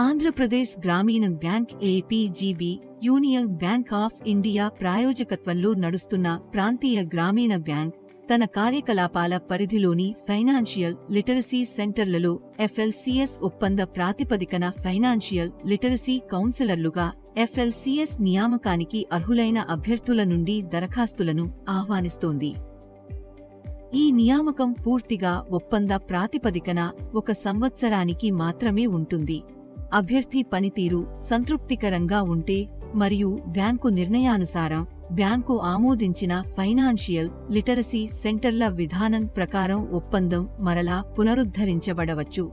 ఆంధ్రప్రదేశ్ గ్రామీణ bank APGB, union bank of India ప్రాయోజకత్వంలో నడుస్తున్న ప్రాంతీయ గ్రామీణ బ్యాంక్ తన కార్యకలాపాల పరిధిలోని ఫైనాన్షియల్ లిటరసీ సెంటర్లలో ఎఫ్ఎల్సిఎస్ ఒప్పంద ప్రాతిపదికన ఫైనాన్షియల్ లిటరసీ కౌన్సిలర్లుగా ఎఫ్ఎల్సిఎస్ నియామకానికి అర్హులైన అభ్యర్థుల నుండి దరఖాస్తులను ఆహ్వానిస్తోంది. ఈ నియామకం పూర్తిగా ఒప్పంద ప్రాతిపదికన 1 సంవత్సరానికి మాత్రమే ఉంటుంది. అభ్యర్థి పనితీరు సంతృప్తికరంగా ఉంటే మరియు బ్యాంకు నిర్ణయానుసారం బ్యాంకు ఆమోదించిన ఫైనాన్షియల్ లిటరసీ సెంటర్ల విధానం ప్రకారం ఒప్పందం మరలా పునరుద్ధరించబడవచ్చు.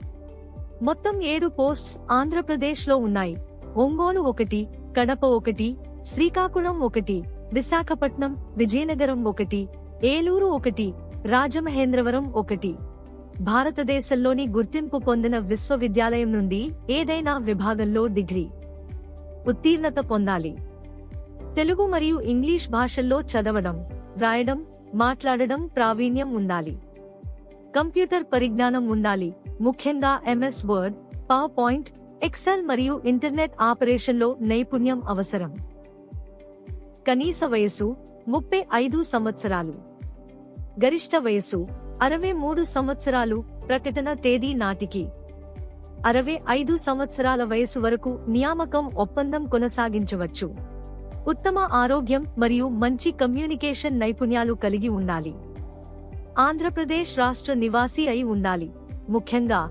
మొత్తం 7 పోస్ట్స్ ఆంధ్రప్రదేశ్లో ఉన్నాయి. ఒంగోలు 1, కడప 1, శ్రీకాకుళం 1, విశాఖపట్నం, విజయనగరం 1, ఏలూరు 1, రాజమహేంద్రవరం 1. భారతదేశంలోని గుర్తింపు పొందిన విశ్వవిద్యాలయం నుండి ఏదైనా విభాగంలో డిగ్రీ ఉత్తీర్ణత పొందాలి. తెలుగు మరియు ఇంగ్లీష్ భాషల్లో చదవడం, రాయడం, మాట్లాడడం ప్రావీణ్యం ఉండాలి. కంప్యూటర్ పరిజ్ఞానం ఉండాలి, ముఖ్యంగా MS Word, PowerPoint, Excel మరియు ఇంటర్నెట్ ఆపరేషన్లో నైపుణ్యం అవసరం. కనీస వయసు 35 సంవత్సరాలు. గరిష్ట వయసు 63 సంవత్సరాలు. ప్రకటన తేదీ నాటికి 65 సంవత్సరాల వయసు వరకు నియామకం ఒప్పందం కొనసాగించవచ్చు. ఉత్తమ ఆరోగ్యం మరియు మంచి కమ్యూనికేషన్ నైపుణ్యాలు కలిగి ఉండాలి. ఆంధ్రప్రదేశ్ రాష్ట్ర నివాసి అయి ఉండాలి. ముఖ్యంగా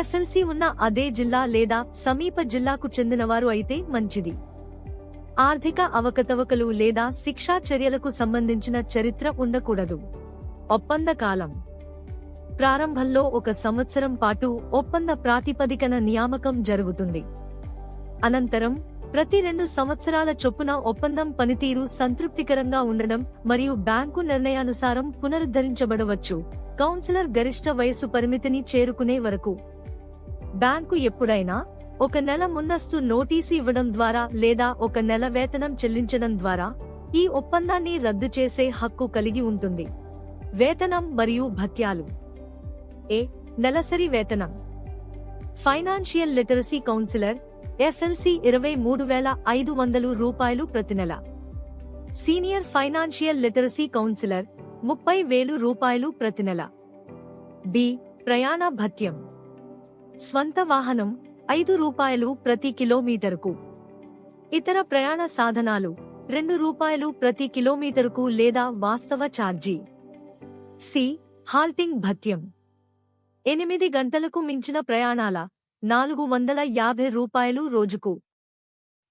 ఎఫ్ఎల్సి ఉన్న అదే జిల్లా లేదా సమీప జిల్లాకు చెందినవారు అయితే మంచిది. ఆర్థిక అవకతవకలు లేదా శిక్షా చర్యలకు సంబంధించిన చరిత్ర ఉండకూడదు. ఒప్పంద కాలం ప్రారంభంలో 1 సంవత్సరం పాటు ఒప్పంద ప్రాతిపదికన నియామకం జరుగుతుంది. అనంతరం ప్రతి 2 సంవత్సరాల చొప్పున ఒప్పందం పనితీరు సంతృప్తికరంగా ఉండడం మరియు బ్యాంకు నిర్ణయానుసారం పునరుద్ధరించబడవచ్చు. కౌన్సిలర్ గరిష్ట వయసు పరిమితిని చేరుకునే వరకు. బ్యాంకు ఎప్పుడైనా 1 నెల ముందస్తు నోటీసు ఇవ్వడం ద్వారా లేదా 1 నెల వేతనం చెల్లించడం ద్వారా ఈ ఒప్పందాన్ని రద్దు చేసే హక్కు కలిగి ఉంటుంది. వేతనం మరియు భత్యాలు. నెలసరి వేతనం. ఫైనాన్షియల్ లిటరసీ కౌన్సిలర్ ఎఫ్ఎల్సి 23,500 రూపాయలు ప్రతి నెల. సీనియర్ ఫైనాన్షియల్ లిటరసీ కౌన్సిలర్ 30,000 రూపాయలు ప్రతి నెల. ప్రయాణ భత్యం. స్వంత వాహనం 5 రూపాయలు ప్రతి కిలోమీటరుకు. ఇతర ప్రయాణ సాధనాలు 2 రూపాయలు ప్రతి కిలోమీటరుకు లేదా వాస్తవ ఛార్జీ. హాల్టింగ్ భత్యం. 8 గంటలకు మించిన ప్రయాణాల 450 రూపాయలు రోజుకు.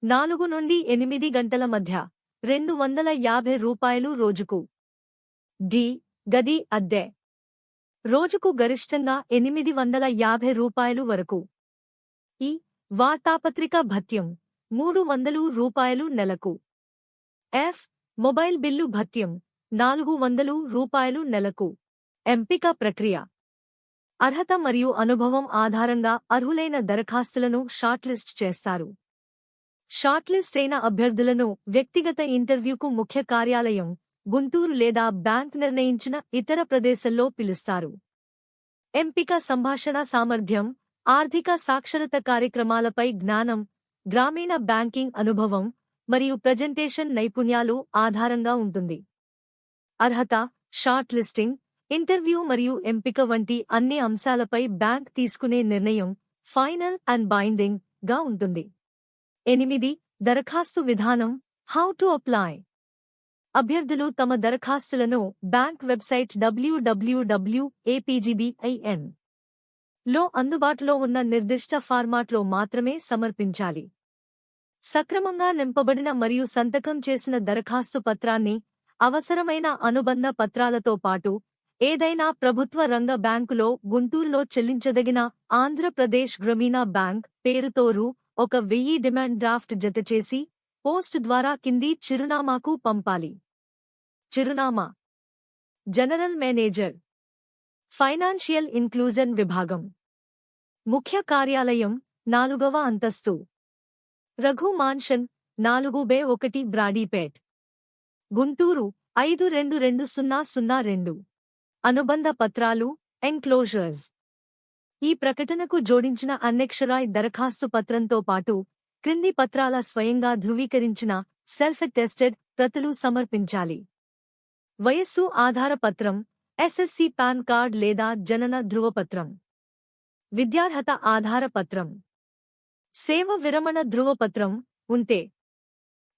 4 నుండి 8 గంటల మధ్య 250 రూపాయలు రోజుకు. గది అద్దె. రోజుకు గరిష్టంగా 850 రూపాయలు వరకు. వార్తాపత్రిక భత్యం 300 రూపాయలు నెలకు. మొబైల్ బిల్లు భత్యం 400 రూపాయలు నెలకు. ఎంపిక ప్రక్రియ. అర్హత మరియు అనుభవం ఆధారంగా అర్హులైన దరఖాస్తులను షార్ట్లిస్ట్ చేస్తారు. షార్ట్లిస్ట్ అయిన అభ్యర్థులను వ్యక్తిగత ఇంటర్వ్యూకు ముఖ్య కార్యాలయం, గుంటూరు లేదా బ్యాంక్ నిర్ణయించిన ఇతర ప్రదేశంలో పిలుస్తారు. ఎంపిక సంభాషణ సామర్థ్యం, ఆర్థిక సాక్షరత కార్యక్రమాలపై జ్ఞానం, గ్రామీణ బ్యాంకింగ్ అనుభవం మరియు ప్రెజెంటేషన్ నైపుణ్యాలు ఆధారంగా ఉంటుంది. అర్హత, షార్ట్ లిస్టింగ్, ఇంటర్వ్యూ మరియు ఎంపిక వంటి అన్ని అంశాలపై బ్యాంక్ తీసుకునే నిర్ణయం ఫైనల్ అండ్ బైండింగ్ గా ఉంటుంది. 8. దరఖాస్తు విధానం. How to apply. అభ్యర్థులు తమ దరఖాస్తులను బ్యాంక్ వెబ్సైట్ www.apgbin లో అందుబాటులో ఉన్న నిర్దిష్ట ఫార్మాట్లో మాత్రమే సమర్పించాలి. సక్రమంగా నింపబడిన మరియు సంతకం చేసిన దరఖాస్తు పత్రాన్ని అవసరమైన అనుబంధ పత్రాలతో పాటు ఏదైనా ప్రభుత్వ రంగ బ్యాంకులో గుంటూరులో చెల్లించదగిన ఆంధ్రప్రదేశ్ గ్రామీణ బ్యాంక్ పేరుతో రూ. 1,000 డిమాండ్ డ్రాఫ్ట్ జతచేసి పోస్ట్ ద్వారా కింది చిరునామాకు పంపాలి. చిరునామా. జనరల్ మేనేజర్, ఫైనాన్షియల్ ఇంక్లూజన్ విభాగం, ముఖ్య కార్యాలయం, 4వ అంతస్తు, రఘు మాన్షన్, 4/1 బ్రాడీపేట్, గుంటూరు 522002. అనుబంధ పత్రాలు, ఎన్క్లోజర్స్. ఈ ప్రకటనకు జోడించిన అన్నెక్షరాయ్ దరఖాస్తు పత్రంతో పాటు క్రింది పత్రాల స్వయంగా ధృవీకరించిన సెల్ఫ్ టెస్టెడ్ ప్రతులు సమర్పించాలి. వయస్సు ఆధార పత్రం, ఎస్ఎస్సి పాన్ కార్డ్ లేదా జనన ధృవపత్రం. విద్యార్హత ఆధార పత్రం. సేవ విరమణ ధృవపత్రం ఉంటే.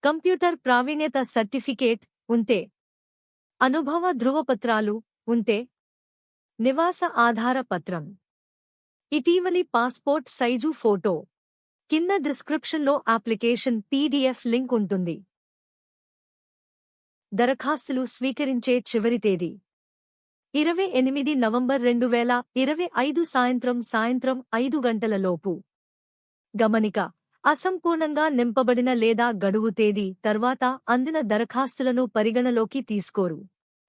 కంప్యూటర్ ప్రావీణ్యత సర్టిఫికేట్ ఉంటే. అనుభవ ధృవపత్రాలు ఉంటే. నివాస ఆధార పత్రం. ఇటీవలి పాస్పోర్ట్ సైజు ఫోటో. కింద డిస్క్రిప్షన్లో అప్లికేషన్ పీడీఎఫ్ లింక్ ఉంటుంది. దరఖాస్తులు స్వీకరించే చివరి తేదీ 28 నవంబర్ 2025 సాయంత్రం 5 గంటలలోపు. గమనిక: అసంపూర్ణంగా నింపబడిన లేదా గడువు తేదీ తర్వాత అందిన దరఖాస్తులను పరిగణలోకి తీసుకోరు.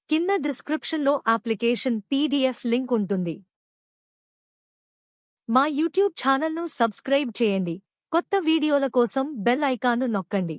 కింద డిస్క్రిప్షన్లో అప్లికేషన్ పీడీఎఫ్ లింక్ ఉంటుంది. మా యూట్యూబ్ ఛానల్ను సబ్స్క్రైబ్ చేయండి. కొత్త వీడియోల కోసం బెల్ ఐకాన్ను నొక్కండి.